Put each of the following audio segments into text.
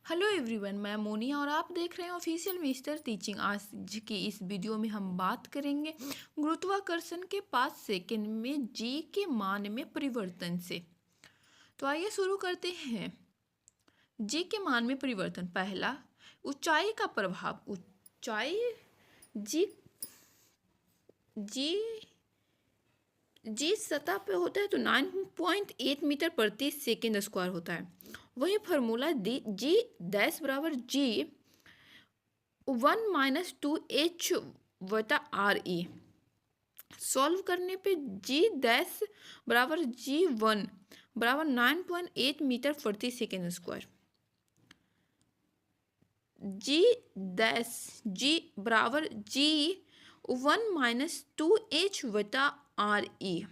Hello everyone, मैं मोनिया और आप देख रहे हैं ऑफिशियल मिस्टर टीचिंग। आज की इस वीडियो में हम बात करेंगे गुरुत्वाकर्षण के 5 सेकंड में जी के मान में परिवर्तन से। तो आइए शुरू करते हैं। जी के मान में परिवर्तन। पहला, ऊंचाई का प्रभाव। ऊंचाई जी जी जी सतह पे होता है तो 9.8 मीटर प्रति सेकेंड स्क्वायर होता है। वही फार्मूला जी डैश बराबर जी 1-2h/r/e सॉल्व करने पे जी डैश बराबर जी 1 बराबर 9.8 मीटर प्रति सेकेंड स्क्वायर। जी डैश जी बराबर जी 1-2h/r/e।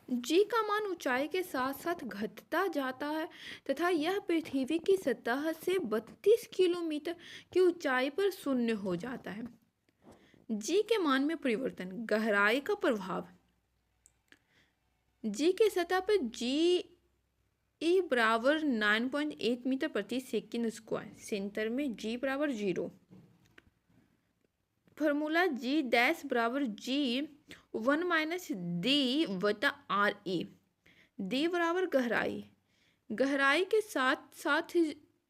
जी का मान ऊंचाई के साथ साथ घटता जाता है तथा यह पृथ्वी की सतह से 32 किलोमीटर की ऊंचाई पर शून्य हो जाता है। जी के मान में परिवर्तन। गहराई का प्रभाव। जी के सतह पर जी ई बराबर 9.8 मीटर प्रति सेकेंड स्क्वायर। सेंटर में जी बराबर 0। फार्मूला जी डैश बराबर जी 1-D/r/e। डी बराबर गहराई। गहराई के साथ साथ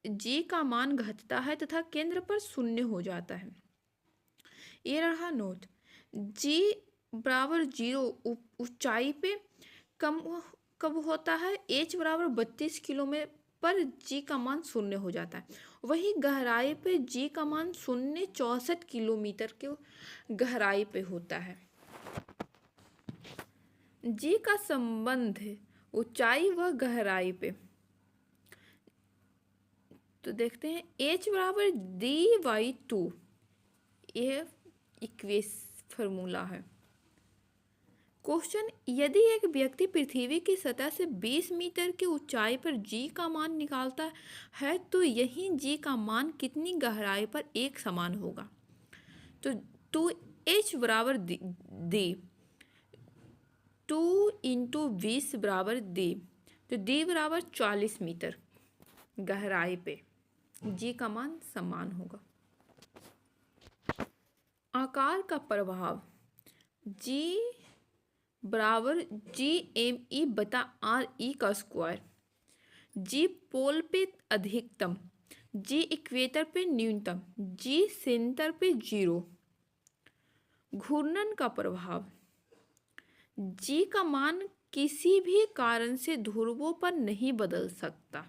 जी का मान घटता है तथा केंद्र पर शून्य हो जाता है। ये रहा नोट। जी बराबर 0 ऊंचाई पे कब होता है? एच बराबर 32 किलोमीटर पर जी का मान शून्य हो जाता है। वही गहराई पे जी का मान 0.64 किलोमीटर के गहराई पे होता है। जी का संबंध ऊंचाई व गहराई पे। तो देखते हैं H बराबर D/2। ये इक्वेश फार्मूला है। क्वेश्चन, यदि एक व्यक्ति पृथ्वी की सतह से 20 मीटर की ऊंचाई पर जी का मान निकालता है तो यही जी का मान कितनी गहराई पर एक समान होगा? तो 2h बराबर दी 2 इंटू 20 बराबर दी, तो डी बराबर 40 मीटर गहराई पे जी का मान समान होगा। आकार का प्रभाव। जी बराबर GME/RE का स्क्वायर। जी पोल पे अधिकतम, जी इक्वेटर पे न्यूनतम, जी सेंटर पे 0। घूर्णन का प्रभाव। जी का मान किसी भी कारण से ध्रुवों पर नहीं बदल सकता।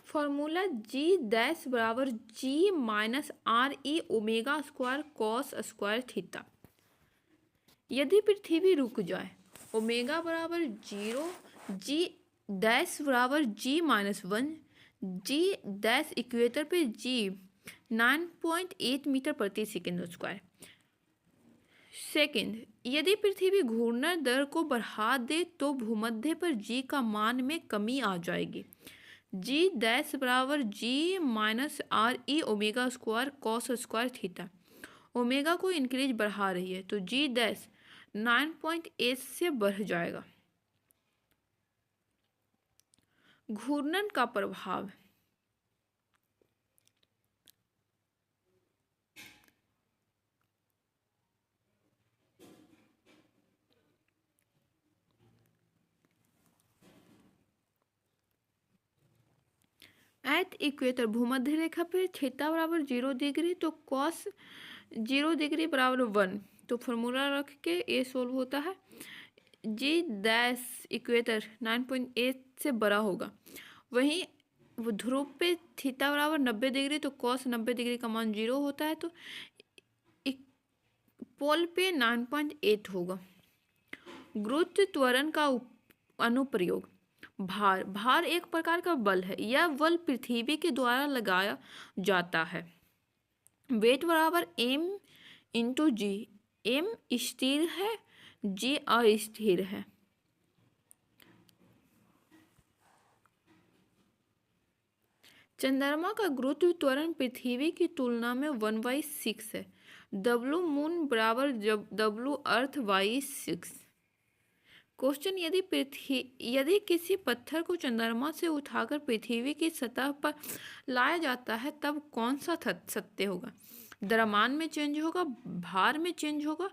फॉर्मूला जी डैश बराबर G-RE omega square cos square theta. यदि पृथ्वी रुक जाए, ओमेगा बराबर 0, जी डैश बराबर G-1, जी डैश इक्वेटर पे जी 9.8 मीटर प्रति सेकेंड स्क्वायर। सेकेंड, यदि पृथ्वी घूर्णन दर को बढ़ा दे तो भूमध्य पर जी का मान में कमी आ जाएगी। जी डैश बराबर G-RE omega square cos square theta. Omega को इंक्रीज बढ़ा रही है तो जी डैश 9.8 से बढ़ जाएगा। घूर्णन का प्रभाव। एट इक्वेटर भूमध्य रेखा पे थीटा बराबर 0 डिग्री तो कॉस 0 डिग्री बराबर 1। तो फॉर्मूला रख के ये सोल्व होता है। जी डैश इक्वेटर 9.8 से बड़ा होगा। वहीं ध्रुव पे थीटा बराबर 90 डिग्री तो कॉस 90 डिग्री का मान 0 होता है तो पोल पे 9.8 होगा। गुरुत्व त्वरण का अनुप्रयोग। भार एक प्रकार का बल है। यह बल पृथ्वी के द्वारा लगाया जाता है। वेट बराबर m इंटू जी। m स्थिर है, g अस्थिर है। चंद्रमा का गुरुत्व त्वरण पृथ्वी की तुलना में 1/6 है। W मून बराबर W अर्थ बाई 6। क्वेश्चन, यदि किसी पत्थर को चंद्रमा से उठाकर पृथ्वी की सतह पर लाया जाता है तब कौन सा सत्य होगा? द्रव्यमान में चेंज होगा, भार में चेंज होगा,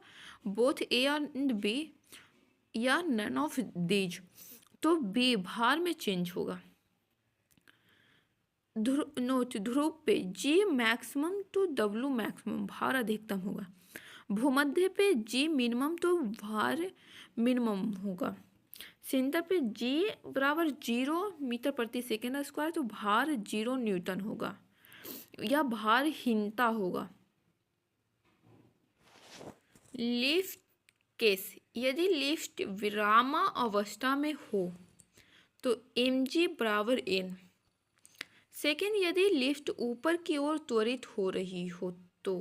बोथ ए एंड बी, या नन ऑफ दीज? तो बी, भार में चेंज होगा। नोट, ध्रुव पे G मैक्सिमम तो W मैक्सिमम, भार अधिकतम होगा। भूमध्य पे G मिनिमम तो भार मिनिमम होगा। सेंटर पे G बराबर 0 मीटर प्रति सेकेंड स्क्वायर तो भार 0 न्यूटन होगा या भारहीनता होगा। लिफ्ट केस, यदि लिफ्ट विरामावस्था में हो तो mg बराबर n। सेकेंड, यदि लिफ्ट ऊपर की ओर त्वरित हो रही हो तो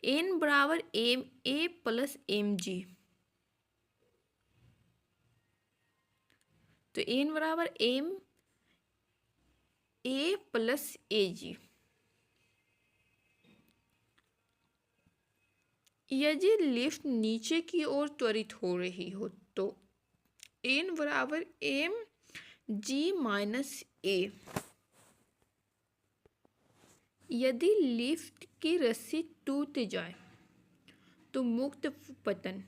n बराबर m a plus m g, तो n बराबर एम ए प्लस ए जी। यदि लिफ्ट नीचे की ओर त्वरित हो रही हो तो n बराबर एम जी माइनस ए। यदि लिफ्ट की रस्सी टूट जाए तो मुक्त पतन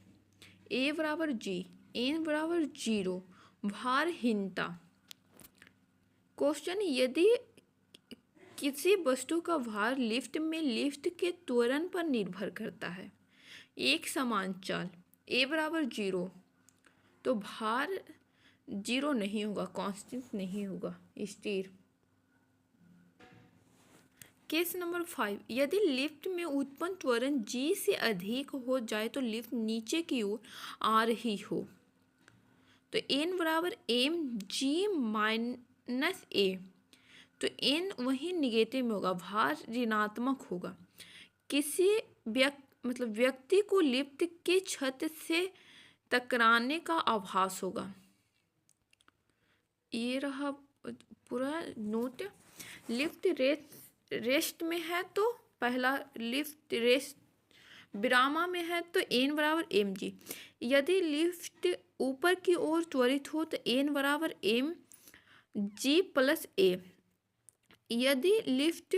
ए बराबर जी, एन बराबर 0, भारहीनता। क्वेश्चन, यदि किसी वस्तु का भार लिफ्ट में लिफ्ट के त्वरण पर निर्भर करता है, एक समान चाल ए बराबर 0, तो भार 0 नहीं होगा, कांस्टेंट नहीं होगा, स्थिर। केस नंबर 5, यदि लिफ्ट में उत्पन्न त्वरण G से अधिक हो जाए तो लिफ्ट नीचे की ओर आ रही हो तो n बराबर एम जी माइनस ए, तो n वहीं निगेटिव में होगा, भार ऋणात्मक होगा। किसी व्यक्ति को लिफ्ट के छत से टकराने का आभास होगा। ये रहा पूरा नोट। लिफ्ट रेस्ट में है तो पहला, लिफ्ट रेस्ट विरामा में है तो n बराबर एम जी। यदि लिफ्ट ऊपर की ओर त्वरित हो तो n बराबर एम जी प्लस ए। यदि लिफ्ट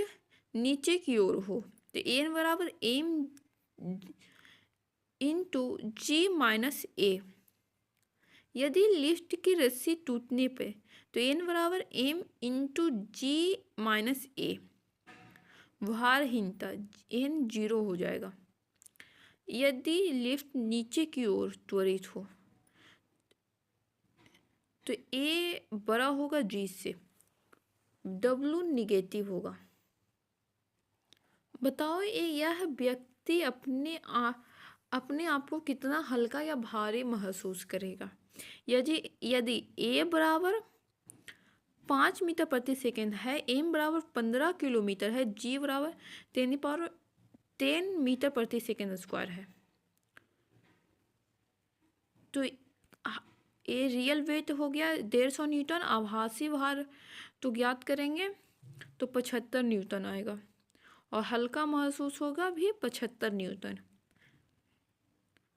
नीचे की ओर हो तो n बराबर एम इंटू जी माइनस ए। यदि लिफ्ट की रस्सी टूटने पे तो n बराबर एम इंटू जी माइनस ए। भारहीनता n 0 हो जाएगा। यदि लिफ्ट नीचे की ओर त्वरित हो तो a बड़ा होगा g से, w निगेटिव होगा। बताओ यह व्यक्ति अपने आप को कितना हल्का या भारी महसूस करेगा? यदि a बराबर 5 मीटर प्रति सेकेंड है, m बराबर 15 किलोमीटर है, g बराबर 10 मीटर प्रति सेकेंड स्क्वायर है, तो ये रियल वेट हो गया 150 न्यूटन। आभासी भार तो ज्ञात करेंगे तो 75 न्यूटन आएगा और हल्का महसूस होगा भी 75 न्यूटन।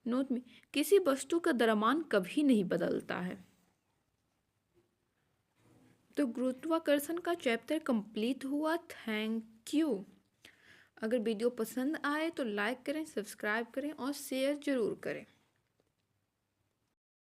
नोट में, किसी वस्तु का द्रव्यमान कभी नहीं बदलता है। तो गुरुत्वाकर्षण का चैप्टर कंप्लीट हुआ। Thank you. अगर वीडियो पसंद आए तो लाइक करें, सब्सक्राइब करें और शेयर जरूर करें।